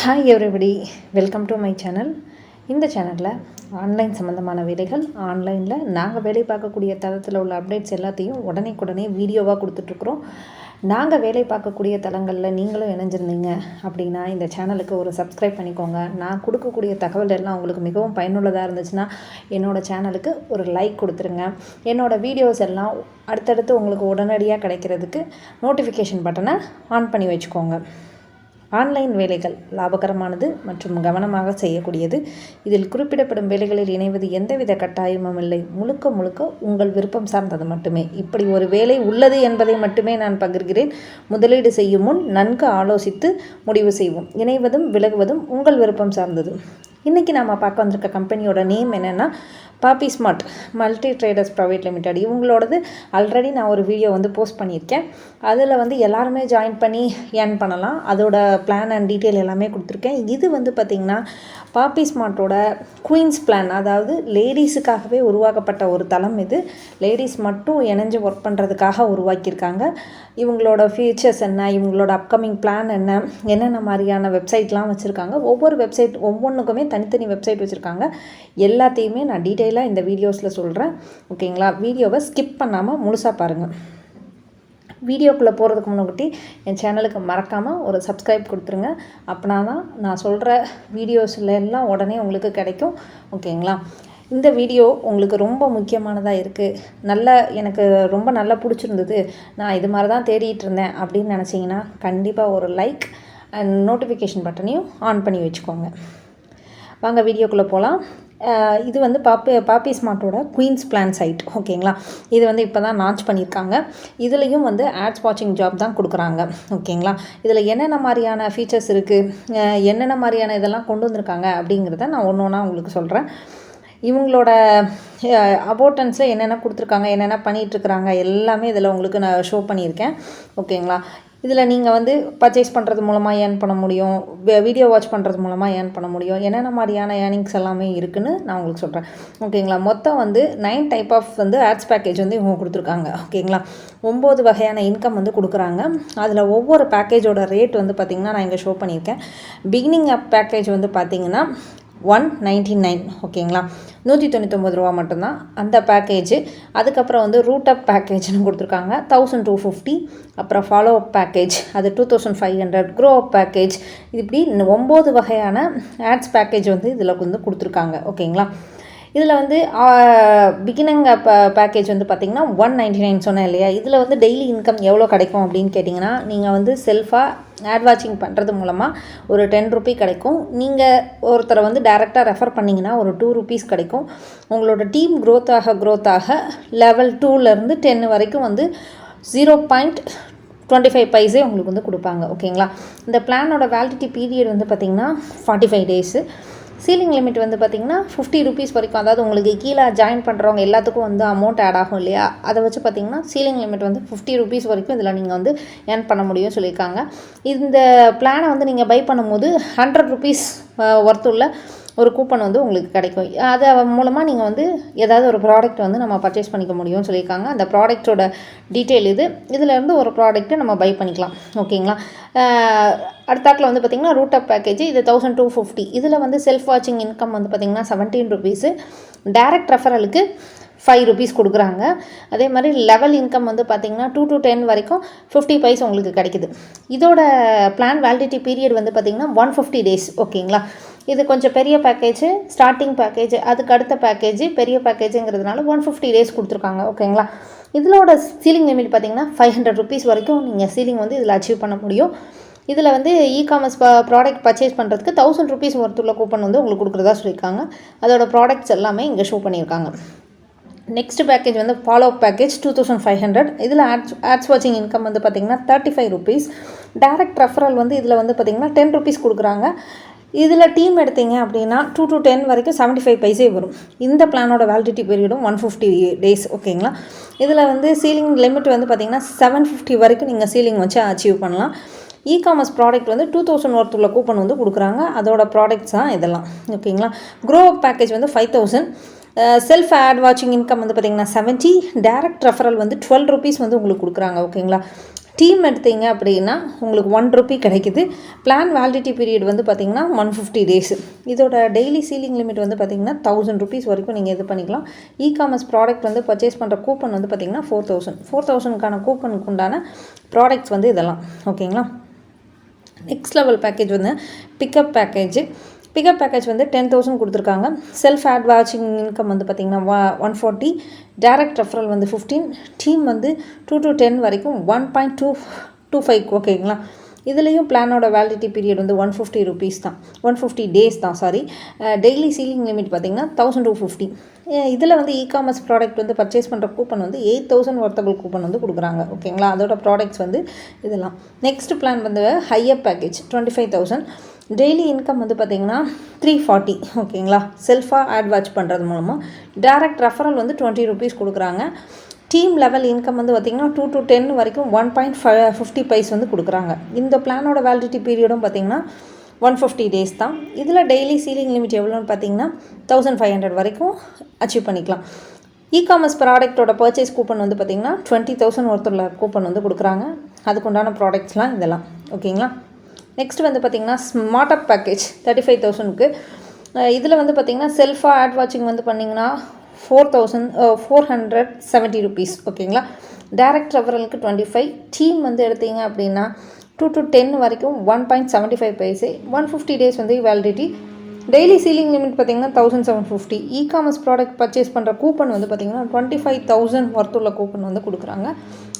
Hi everybody, welcome to my channel. இந்த சேனலில் online சம்மந்தமான வேலைகள், ஆன்லைனில் நாங்கள் வேலை பார்க்கக்கூடிய தளத்தில் உள்ள அப்டேட்ஸ் எல்லாத்தையும் உடனே வீடியோவாக கொடுத்துட்ருக்குறோம். நாங்கள் வேலை பார்க்கக்கூடிய தளங்களில் நீங்களும் இணைஞ்சிருந்தீங்க அப்படின்னா இந்த சேனலுக்கு ஒரு சப்ஸ்கிரைப் பண்ணிக்கோங்க. நான் கொடுக்கக்கூடிய தகவல் எல்லாம் உங்களுக்கு மிகவும் பயனுள்ளதாக இருந்துச்சுன்னா என்னோடய சேனலுக்கு ஒரு லைக் கொடுத்துருங்க. என்னோடய வீடியோஸ் எல்லாம் அடுத்தடுத்து உங்களுக்கு உடனடியாக கிடைக்கிறதுக்கு நோட்டிஃபிகேஷன் பட்டனை ஆன் பண்ணி வச்சுக்கோங்க. ஆன்லைன் வேலைகள் லாபகரமானது மற்றும் கவனமாக செய்யக்கூடியது. இதில் குறிப்பிடப்படும் வேலைகளில் இணைவது எந்தவித கட்டாயமும் இல்லை. முழுக்க உங்கள் விருப்பம் சார்ந்தது மட்டுமே. இப்படி ஒரு வேலை உள்ளது என்பதை மட்டுமே நான் பகிர்கிறேன். முதலீடு செய்யும் முன் நன்கு ஆலோசித்து முடிவு செய்வோம். இணைவதும் விலகுவதும் உங்கள் விருப்பம் சார்ந்தது. இன்றைக்கி நாம் பார்க்க வந்திருக்க கம்பெனியோட நேம் என்னென்னா Poppy smart multi traders private limited. இவங்களோடது ஆல்ரெடி நான் ஒரு வீடியோ போஸ்ட் பண்ணியிருக்கேன். அதில் எல்லாருமே ஜாயின் பண்ணி ஏர்ன் பண்ணலாம். அதோட பிளான் அண்ட் டீட்டெயில் எல்லாமே கொடுத்துருக்கேன். இது பார்த்திங்கன்னா பாப்பி ஸ்மார்ட்டோட குயின்ஸ் பிளான், அதாவது லேடிஸுக்காகவே உருவாக்கப்பட்ட ஒரு தளம். இது லேடிஸ் மட்டும் இணைஞ்சு ஒர்க் பண்ணுறதுக்காக உருவாக்கியிருக்காங்க. இவங்களோட ஃபீச்சர்ஸ் என்ன, இவங்களோட அப்கமிங் பிளான் என்னென்ன மாதிரியான வெப்சைட்லாம் வச்சுருக்காங்க. ஒவ்வொரு வெப்சைட் ஒவ்வொன்றுக்குமே தனித்தனி வெப்சைட் வச்சுருக்காங்க. எல்லாத்தையுமே நான் டீட்டெயிலாக இந்த வீடியோஸில் சொல்கிறேன். ஓகேங்களா? வீடியோவை ஸ்கிப் பண்ணாமல் முழுசாக பாருங்கள். வீடியோக்குள்ளே போகிறதுக்கு முன்னாடி என் சேனலுக்கு மறக்காமல் ஒரு சப்ஸ்கிரைப் கொடுத்துருங்க. அப்படின்னா தான் நான் சொல்கிற வீடியோஸில் எல்லாம் உடனே உங்களுக்கு கிடைக்கும். ஓகேங்களா? இந்த வீடியோ உங்களுக்கு ரொம்ப முக்கியமானதாக இருக்குது, எனக்கு ரொம்ப நல்லா பிடிச்சிருந்தது, நான் இது மாதிரி தான் தேடிட்டு இருந்தேன் அப்படின்னு நினச்சிங்கன்னா கண்டிப்பாக ஒரு லைக் அண்ட் நோட்டிஃபிகேஷன் பட்டனையும் ஆன் பண்ணி வச்சுக்கோங்க. வாங்க வீடியோக்குள்ளே போகலாம். இது பாப்பி ஸ்மார்ட்டோட குயின்ஸ் பிளான் சைட். ஓகேங்களா? இது இப்போ தான் லான்ச் பண்ணியிருக்காங்க. இதுலேயும் ஆட்ஸ் வாட்சிங் ஜாப் தான் கொடுக்குறாங்க. ஓகேங்களா? இதில் என்னென்ன மாதிரியான ஃபீச்சர்ஸ் இருக்குது, என்னென்ன மாதிரியான இதெல்லாம் கொண்டு வந்திருக்காங்க அப்படிங்கிறத நான் ஒன்று ஒன்றா உங்களுக்கு சொல்கிறேன். இவங்களோட அபோட்டன்ஸில் என்னென்ன கொடுத்துருக்காங்க, என்னென்ன பண்ணிகிட்ருக்குறாங்க எல்லாமே இதில் உங்களுக்கு நான் ஷோ பண்ணியிருக்கேன். ஓகேங்களா? இதில் நீங்கள் பர்ச்சேஸ் பண்ணுறது மூலமாக ஏர்ன் பண்ண முடியும், வீடியோ வாட்ச் பண்ணுறது மூலமாக ஏர்ன் பண்ண முடியும். என்னென்ன மாதிரியான ஏர்னிங்ஸ் எல்லாமே இருக்குதுன்னு நான் உங்களுக்கு சொல்கிறேன். ஓகேங்களா? மொத்தம் 9 டைப் ஆஃப் ஆட்ஸ் பேக்கேஜ் இவங்க கொடுத்துருக்காங்க. ஓகேங்களா? 9 வகையான இன்கம் கொடுக்குறாங்க. அதில் ஒவ்வொரு பேக்கேஜோட ரேட் பார்த்திங்கன்னா நான் இங்கே ஷோ பண்ணியிருக்கேன். பிகினிங் அப் பேக்கேஜ் பார்த்திங்கன்னா 199. ஓகேங்களா? 199 ரூபா மட்டும்தான் அந்த பேக்கேஜ். அதுக்கப்புறம் ரூட் அப் பேக்கேஜ்னு கொடுத்துருக்காங்க 1250. அப்புறம் ஃபாலோ அப் பேக்கேஜ் அது 2500. Grow up package. இது இப்படி 9 வகையான ஆட்ஸ் பேக்கேஜ் இதில் கொடுத்துருக்காங்க. ஓகேங்களா? இதில் பிகினிங் அப் பேக்கேஜ் பார்த்திங்கன்னா 199 சொன்னேன் இல்லையா? இதில் டெய்லி இன்கம் எவ்வளோ கிடைக்கும் அப்படின்னு கேட்டிங்கன்னா, நீங்கள் செல்ஃபாக ஆட் வாட்சிங் பண்ணுறது மூலமாக ஒரு 10 ரூபி கிடைக்கும். நீங்கள் ஒருத்தரை டேரெக்டாக ரெஃபர் பண்ணிங்கன்னா ஒரு 2 ரூபீஸ் கிடைக்கும். உங்களோட டீம் க்ரோத் ஆக லெவல் 2லேருந்து 10 வரைக்கும் 0.25 பைசே உங்களுக்கு கொடுப்பாங்க. ஓகேங்களா? இந்த பிளானோட வேலிடிட்டி பீரியட் பார்த்திங்கன்னா 45 டேஸு. சீலிங் லிமிட் பார்த்திங்கன்னா 50 ரூபீஸ் வரைக்கும். அதாவது உங்களுக்கு கீழே ஜாயின் பண்ணுறவங்க எல்லாத்துக்கும் அமௌண்ட் ஆட் ஆகும் இல்லையா? அதை வச்சு பார்த்திங்கன்னா சீலிங் லிமிட் 50 ரூபீஸ் வரைக்கும் இதில் நீங்கள் ஏர்ன் பண்ண முடியும்னு சொல்லியிருக்காங்க. இந்த பிளானை நீங்கள் பை பண்ணும்போது 100 ரூபீஸ் ஒர்த்துள்ள ஒரு கூப்பன் உங்களுக்கு கிடைக்கும். அது மூலமாக நீங்கள் ஏதாவது ஒரு ப்ராடக்ட் நம்ம பர்ச்சேஸ் பண்ணிக்க முடியும்னு சொல்லியிருக்காங்க. அந்த ப்ராடக்ட்டோட டீட்டெயில் இதிலேருந்து ஒரு ப்ராடக்ட்டை நம்ம பை பண்ணிக்கலாம். ஓகேங்களா? அடுத்தாக்கில் பார்த்திங்கன்னா ரூட் அப் பேக்கேஜ் இது 1250. இதில் செல்ஃப் வாட்சிங் இன்கம் பார்த்திங்கன்னா 17 ரூபீஸு. டைரக்ட் ரெஃபரலுக்கு 5 ரூபீஸ் கொடுக்குறாங்க. அதே மாதிரி லெவல் இன்கம் பார்த்திங்கன்னா 2 to 10 வரைக்கும் 50 பைஸ் உங்களுக்கு கிடைக்குது. இதோட பிளான் வேலிடிட்டி பீரியட் பார்த்திங்கன்னா 150 டேஸ். ஓகேங்களா? இது கொஞ்சம் பெரிய பேக்கேஜ், ஸ்டார்டிங் பேக்கேஜ், அதுக்கு அடுத்த பேக்கேஜ் பெரிய பேக்கேஜுங்கிறதுனால 150 டேஸ் கொடுத்துருக்காங்க. ஓகேங்களா? இதோட சீலிங் லிமிட் பார்த்திங்கன்னா 500 ரூபீஸ் வரைக்கும் நீங்கள் சீலிங் இதில் அச்சீவ் பண்ண முடியும். இதில் இ-காமர்ஸ் ப்ராடக்ட் பர்ச்சேஸ் பண்ணுறதுக்கு 1000 ரூபீஸ் ஒர்த்துள்ள கூப்பன் உங்களுக்கு கொடுக்குறதா சொல்லியிருக்காங்க. அதோட ப்ராடக்ட்ஸ் எல்லாமே இங்கே ஷோ பண்ணியிருக்காங்க. Next package follow up package 2500. இதில் ஆட்ஸ் வாட்சிங் இன்கம் பார்த்திங்கன்னா 35 ரூபீஸ். டைரக்ட் ரெஃபரல் இதில் பார்த்திங்கன்னா 10 ரூபீஸ் கொடுக்குறாங்க. இதில் டீம் எடுத்தீங்க அப்படின்னா 2 to 10 வரைக்கும் 75 பைசே வரும். இந்த பிளானோட வேலிடிட்டி பீரியடும் 150 டேஸ். ஓகேங்களா? இதில் சீலிங் லிமிட் பார்த்திங்கன்னா 750 வரைக்கும் நீங்கள் சீலிங் வச்சு அச்சீவ் பண்ணலாம். இ-காமர்ஸ் ப்ராடக்ட் 2000 ஒர்த்துள்ள கூப்பன் கொடுக்குறாங்க. அதோட ப்ராடக்ட்ஸ் தான் இதெல்லாம். ஓகேங்களா? Grow up package 5000. Self ad வாட்சிங் இன்கம் பார்த்திங்கன்னா 70. டைரக்ட் ரெஃபரல் 12 ரூபீஸ் உங்களுக்கு கொடுக்குறாங்க. ஓகேங்களா? டீம் எடுத்தீங்க அப்படின்னா உங்களுக்கு ₹1 கிடைக்குது. பிளான் வேலிடிட்டி பீரியட் வந்து பார்த்திங்கன்னா 150 டேஸ். இதோட டெய்லி சீலிங் லிமிட் வந்து பார்த்திங்கன்னா ₹1000 வரைக்கும் நீங்கள் இது பண்ணிக்கலாம். இ-காமர்ஸ் ப்ராடக்ட் வந்து பர்ச்சேஸ் பண்ணுற கூப்பன் வந்து பார்த்திங்கன்னா 4000க்கான கூப்பனுக்கு உண்டான ப்ராடக்ட்ஸ் வந்து இதெல்லாம் ஓகேங்களா. நெக்ஸ்ட் லெவல் பேக்கேஜ் வந்து பிக்கப் பேக்கேஜ் வந்து 10,000 கொடுத்துருக்காங்க. செல்ஃப் ஆட் வாட்சிங் இன்கம் வந்து பார்த்திங்கன்னா 140, டைரக்ட் ரெஃபரல் வந்து 15, டீம் வந்து 2 to 10 வரைக்கும் 1.25 ஓகேங்களா. இதுலேயும் பிளானோட வேலிடிட்டி பீரியட் வந்து ₹150 தான், 150 டேஸ் தான் சாரி. டெய்லி சீலிங் லிமிட் பார்த்திங்கன்னா 1250. இதில் வந்து இ-காமர்ஸ் ப்ராடக்ட் வந்து பர்ச்சேஸ் பண்ணுற கூப்பன் வந்து 8,000 வர்த்தபிள் கூப்பன் வந்து கொடுக்குறாங்க ஓகேங்களா. அதோட ப்ராடக்ட்ஸ் வந்து இதெல்லாம். நெக்ஸ்ட் பிளான் வந்து ஹையர் பேக்கேஜ் 25,000. டெய்லி இன்கம் வந்து பார்த்திங்கன்னா 340 ஓகேங்களா. செல்ஃபாக ஆட் வாட்ச் பண்ணுறது மூலமாக டைரக்ட் ரெஃபரல் வந்து ₹20 கொடுக்குறாங்க. டீம் லெவல் இன்கம் வந்து பார்த்திங்கன்னா 2 to 10 வரைக்கும் 1.50 வந்து கொடுக்குறாங்க. இந்த பிளானோட வேலிடிட்டி பீரியடும் பார்த்திங்கன்னா 150 டேஸ் தான். இதில் டெய்லி சீலிங் லிமிட் எவ்வளோன்னு பார்த்திங்கன்னா 1500 வரைக்கும் அச்சீவ் பண்ணிக்கலாம். இ-காமர்ஸ் ப்ராடக்ட்டோட பர்ச்சேஸ் கூப்பன் வந்து பார்த்திங்கன்னா 20,000 ஒருத்தர் கூப்பன் வந்து கொடுக்குறாங்க. அதுக்குண்டான ப்ராடக்ட்ஸ்லாம் இதெல்லாம் ஓகேங்களா. நெக்ஸ்ட் வந்து பார்த்திங்கன்னா ஸ்மார்ட் அப் பேக்கேஜ் 35,000க்கு. இதில் வந்து பார்த்திங்கன்னா செல்ஃபாக ஆட் வாட்சிங் வந்து பண்ணிங்கன்னா ₹470 ஓகேங்களா. டைரக்ட் ரெஃபரலுக்கு 25, டீம் வந்து எடுத்தீங்க அப்படின்னா 2 to 10 வரைக்கும் 1.75 150 டேஸ் வந்து வேலிடிட்டி. டெய்லி சீலிங் லிமிட் பார்த்திங்கன்னா 1750. இ-காமர்ஸ் ப்ராடக்ட் பர்ச்சேஸ் பண்ணுற கூப்பன் வந்து பார்த்திங்கன்னா 25,000 ஒர்த்துள்ள கூப்பன் வந்து கொடுக்குறாங்க.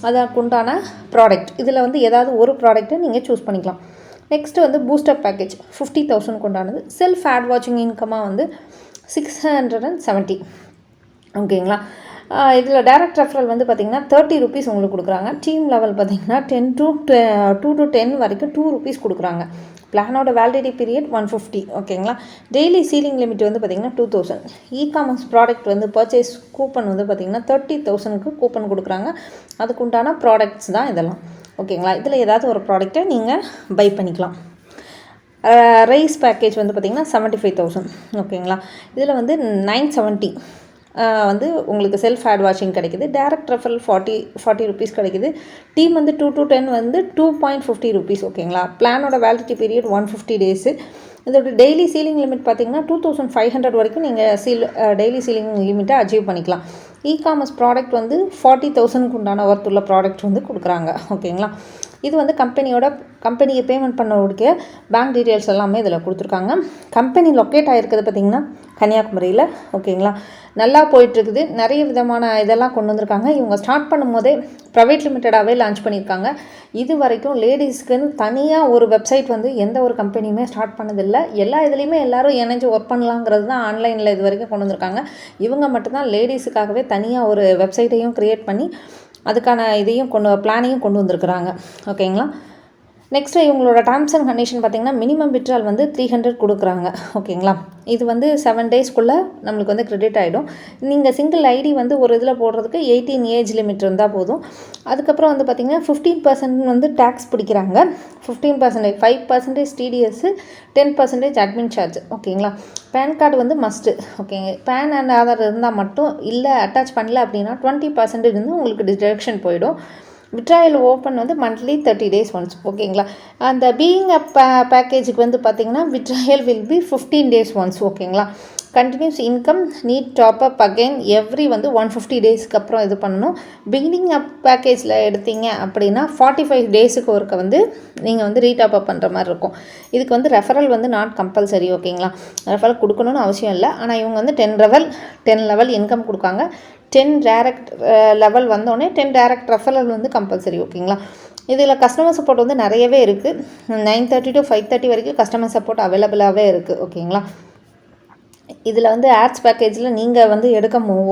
அதற்குண்டான ப்ராடக்ட் இதில் வந்து ஏதாவது ஒரு ப்ராடக்ட்டை நீங்கள் சூஸ் பண்ணிக்கலாம். நெக்ஸ்ட்டு வந்து பூஸ்டர் பேக்கேஜ் 50,000 கொண்டானது. செல்ஃப் ஆட் வாட்சிங் இன்கமாக வந்து 670 ஓகேங்களா. இதில் டைரக்ட் ரெஃபரல் வந்து பார்த்திங்கன்னா ₹30 உங்களுக்கு கொடுக்குறாங்க. டீம் லெவல் பார்த்திங்கன்னா 2 to 10 வரைக்கும் ₹2 கொடுக்குறாங்க. பிளானோட வேலிடிட்டி பீரியட் 150 ஓகேங்களா. டெய்லி சீலிங் லிமிட் வந்து பார்த்திங்கன்னா 2000. இ-காமர்ஸ் ப்ராடக்ட் வந்து பர்ச்சேஸ் கூப்பன் வந்து பார்த்திங்கன்னா 30,000க்கு கூப்பன் கொடுக்குறாங்க. அதுக்குண்டான ப்ராடக்ட்ஸ் தான் இதெல்லாம் ஓகேங்களா. இதில் ஏதாவது ஒரு ப்ராடக்ட்டை நீங்கள் பை பண்ணிக்கலாம். ரைஸ் பேக்கேஜ் வந்து பார்த்திங்கன்னா 75,000 ஓகேங்களா. இதில் வந்து 970 வந்து உங்களுக்கு செல்ஃப் ஆட் வாட்சிங் கிடைக்குது. டைரக்ட் ரெஃபரல் ₹40 கிடைக்குது. டீம் வந்து 2 to 10 வந்து ₹2.50 ஓகேங்களா. பிளானோட வேலிடிட்டி பீரியட் 150 டேஸு. இதோட டெய்லி சீலிங் லிமிட் பார்த்திங்கன்னா 2500 வரைக்கும் நீங்கள் டெய்லி சீலிங் லிமிட்டை அச்சீவ் பண்ணிக்கலாம். இ-காமர்ஸ் ப்ராடக்ட் வந்து 40,000க்கு உண்டான ஒர்த்துள்ள ப்ராடக்ட் வந்து கொடுக்குறாங்க ஓகேங்களா. இது வந்து கம்பெனியை பேமெண்ட் பண்ணக்கூடிய பேங்க் டீட்டெயில்ஸ் எல்லாமே இதில் கொடுத்துருக்காங்க. கம்பெனி லொக்கேட் ஆகிருக்கிறது பார்த்திங்கன்னா கன்னியாகுமரியில் ஓகேங்களா. நல்லா போயிட்டுருக்குது. நிறைய விதமான இதெல்லாம் கொண்டு வந்திருக்காங்க. இவங்க ஸ்டார்ட் பண்ணும் போதே ப்ரைவேட் லிமிட்டடாகவே லான்ச் பண்ணியிருக்காங்க. இது வரைக்கும் லேடிஸ்க்குன்னு தனியாக ஒரு வெப்சைட் வந்து எந்த ஒரு கம்பெனியுமே ஸ்டார்ட் பண்ணதில்லை. எல்லா இதுலேயுமே எல்லோரும் இணைஞ்சு ஒர்க் பண்ணலாங்கிறது தான் ஆன்லைனில் இது வரைக்கும் கொண்டு வந்திருக்காங்க. இவங்க மட்டும்தான் லேடிஸுக்காகவே தனியாக ஒரு வெப்சைட்டையும் க்ரியேட் பண்ணி அதுக்கான பிளானையும் கொண்டு வந்திருக்கிறாங்க ஓகேங்களா. நெக்ஸ்ட்டு இவங்களோட டேர்ம்ஸ் அண்ட் கண்டிஷன் பார்த்திங்கன்னா மினிமம் விட்ரால் வந்து 300 கொடுக்குறாங்க ஓகேங்களா. இது வந்து 7 டேஸ்க்குள்ளே நம்மளுக்கு வந்து கிரெடிட் ஆகிடும். நீங்கள் சிங்கிள் ஐடி வந்து ஒரு இதில் போடுறதுக்கு 18 ஏஜ் லிமிட் இருந்தால் போதும். அதுக்கப்புறம் வந்து பார்த்திங்கன்னா 15% வந்து டேக்ஸ் பிடிக்கிறாங்க. 15%, 5% டிடிஎஸ், 10% அட்மின் சார்ஜ் ஓகேங்களா. பேன் கார்டு வந்து மஸ்ட்டு ஓகேங்க. பேன் அண்ட் ஆதார் இருந்தால் மட்டும், இல்லை அட்டாச் பண்ணல அப்படின்னா 20% வந்து உங்களுக்கு டிடக்ஷன் போயிடும். விட்ராயல் ஓப்பன் வந்து மந்த்லி 30 days ஒன்ஸ் ஓகேங்களா. அந்த பீயிங் அப் பேக்கேஜுக்கு வந்து பார்த்திங்கன்னா withdrawal will be 15 days once ஓகேங்களா. Continuous income need top up again every வந்து 150 டேஸ்க்கு அப்புறம் இது பண்ணணும். பிகினிங் அப் பேக்கேஜில் எடுத்தீங்க அப்படின்னா 45 டேஸுக்கு ஒருக்க வந்து நீங்கள் வந்து ரீடாப் அப் பண்ணுற மாதிரி இருக்கும். இதுக்கு வந்து ரெஃபரல் வந்து நாட் கம்பல்சரி ஓகேங்களா. ரெஃபரல் கொடுக்கணும்னு அவசியம் இல்லை. ஆனால் இவங்க வந்து 10 லெவல் இன்கம் கொடுக்காங்க. 10 டைரக்ட் லெவல் வந்தோடனே 10 டைரக்ட் ரெஃபரல் வந்து கம்பல்சரி ஓகேங்களா. இதில் கஸ்டமர் சப்போர்ட் வந்து நிறையவே இருக்குது. 9:30 to 5:30 வரைக்கும் கஸ்டமர் சப்போர்ட் அவைலபிளாகவே இருக்குது ஓகேங்களா. இதில் வந்து ஆட்ஸ் பேக்கேஜில் நீங்கள் வந்து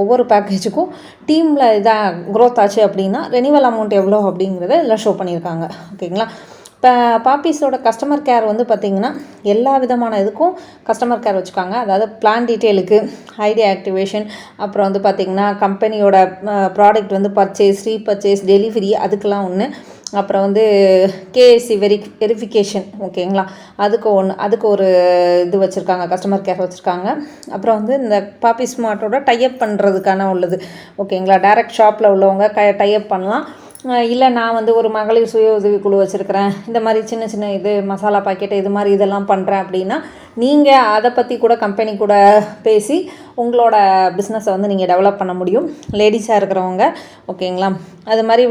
ஒவ்வொரு பேக்கேஜுக்கும் டீமில் இதாக க்ரோத் ஆச்சு அப்படின்னா ரெனிவல் அமௌண்ட் எவ்வளோ அப்படிங்கிறத இதில் ஷோ பண்ணியிருக்காங்க ஓகேங்களா. இப்போ பாப்பீஸோட கஸ்டமர் கேர் வந்து பார்த்திங்கன்னா எல்லா விதமான இதுக்கும் கஸ்டமர் கேர் வச்சுருக்காங்க. அதாவது பிளான் டீட்டெயிலுக்கு, ஐடி ஆக்டிவேஷன், அப்புறம் வந்து பார்த்திங்கன்னா கம்பெனியோட ப்ராடக்ட் வந்து பர்ச்சேஸ், ரீபர்ச்சேஸ், டெலிவரி அதுக்கெலாம் ஒன்று. அப்புறம் வந்து கேஎஸ்சி வெரிஃபிகேஷன் ஓகேங்களா. அதுக்கு ஒரு இது வச்சுருக்காங்க, கஸ்டமர் கேர் வச்சுருக்காங்க. அப்புறம் வந்து இந்த பாப்பி ஸ்மார்ட்டோட டைப் பண்ணுறதுக்கான உள்ளது ஓகேங்களா. டைரக்ட் ஷாப்பில் உள்ளவங்க டைப் பண்ணலாம். இல்லை நான் வந்து ஒரு மகளிர் சுய உதவிக்குழு வச்சுருக்கிறேன், இந்த மாதிரி சின்ன சின்ன இது மசாலா பாக்கெட்டு இது மாதிரி இதெல்லாம் பண்ணுறேன் அப்படின்னா நீங்கள் அதை பற்றி கூட கம்பெனி கூட பேசி உங்களோட பிஸ்னஸை வந்து நீங்கள் டெவலப் பண்ண முடியும். லேடிஸாக இருக்கிறவங்க ஓகேங்களா. அது மாதிரி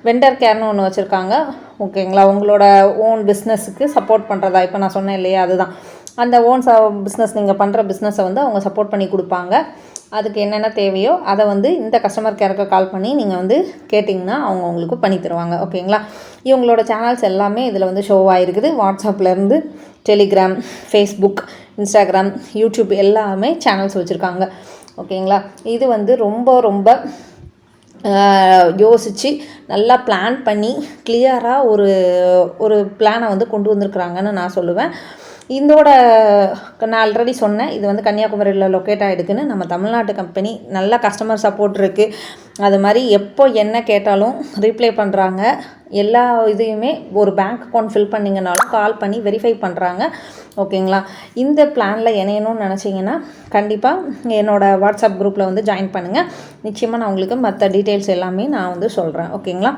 வெண்டர் கேர்னு ஒன்று வச்சுருக்காங்க ஓகேங்களா. உங்களோட ஓன் பிஸ்னஸுக்கு சப்போர்ட் பண்ணுறதா இப்போ நான் சொன்னேன் இல்லையா, அதுதான் அந்த ஓன் பிஸ்னஸ். நீங்கள் பண்ணுற பிஸ்னஸை வந்து அவங்க சப்போர்ட் பண்ணி கொடுப்பாங்க. அதுக்கு என்னென்ன தேவையோ அதை வந்து இந்த கஸ்டமர் கேருக்கு கால் பண்ணி நீங்கள் வந்து கேட்டிங்கன்னா அவங்க உங்களுக்கு பண்ணி தருவாங்க ஓகேங்களா. இவங்களோட சேனல்ஸ் எல்லாமே இதில் வந்து ஷோ ஆகிருக்குது. வாட்ஸ்அப்லேருந்து டெலிகிராம், ஃபேஸ்புக், இன்ஸ்டாகிராம், யூடியூப் எல்லாமே சேனல்ஸ் வச்சுருக்காங்க ஓகேங்களா. இது வந்து ரொம்ப ரொம்ப யோசித்து நல்லா பிளான் பண்ணி கிளியராக ஒரு பிளானை வந்து கொண்டு வந்திருக்குறாங்கன்னு நான் சொல்லுவேன். இதோட நான் ஆல்ரெடி சொன்னேன், இது வந்து கன்னியாகுமரியில் லொக்கேட் ஆகிடுக்குன்னு. நம்ம தமிழ்நாட்டு கம்பெனி, நல்ல கஸ்டமர் சப்போர்ட் இருக்குது. அது மாதிரி எப்போ என்ன கேட்டாலும் ரீப்ளை பண்ணுறாங்க. எல்லா இதையுமே ஒரு பேங்க் அக்கௌண்ட் ஃபில் பண்ணிங்கனாலும் கால் பண்ணி வெரிஃபை பண்ணுறாங்க ஓகேங்களா. இந்த பிளானில் இணையணும்னு நினச்சிங்கன்னா கண்டிப்பாக என்னோடய வாட்ஸ்அப் குரூப்பில் வந்து ஜாயின் பண்ணுங்கள். நிச்சயமாக நான் உங்களுக்கு மற்ற டீட்டெயில்ஸ் எல்லாமே நான் வந்து சொல்கிறேன் ஓகேங்களா.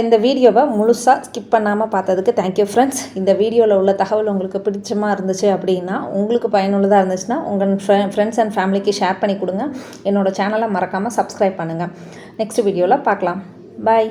இந்த வீடியோவை முழுசாக ஸ்கிப் பண்ணாமல் பார்த்ததுக்கு தேங்க்யூ ஃப்ரெண்ட்ஸ். இந்த வீடியோவில் உள்ள தகவல் உங்களுக்கு பிடிச்சமாக இருந்துச்சு அப்படின்னா, உங்களுக்கு பயனுள்ளதாக இருந்துச்சுன்னா உங்கள் ஃப்ரெண்ட்ஸ் அண்ட் ஃபேமிலிக்கு ஷேர் பண்ணி கொடுங்க. என்னோடய சேனலை மறக்காமல் சப்ஸ்கிரைப் பண்ணுங்கள். நெக்ஸ்ட் வீடியோவில் பார்க்கலாம். பாய்.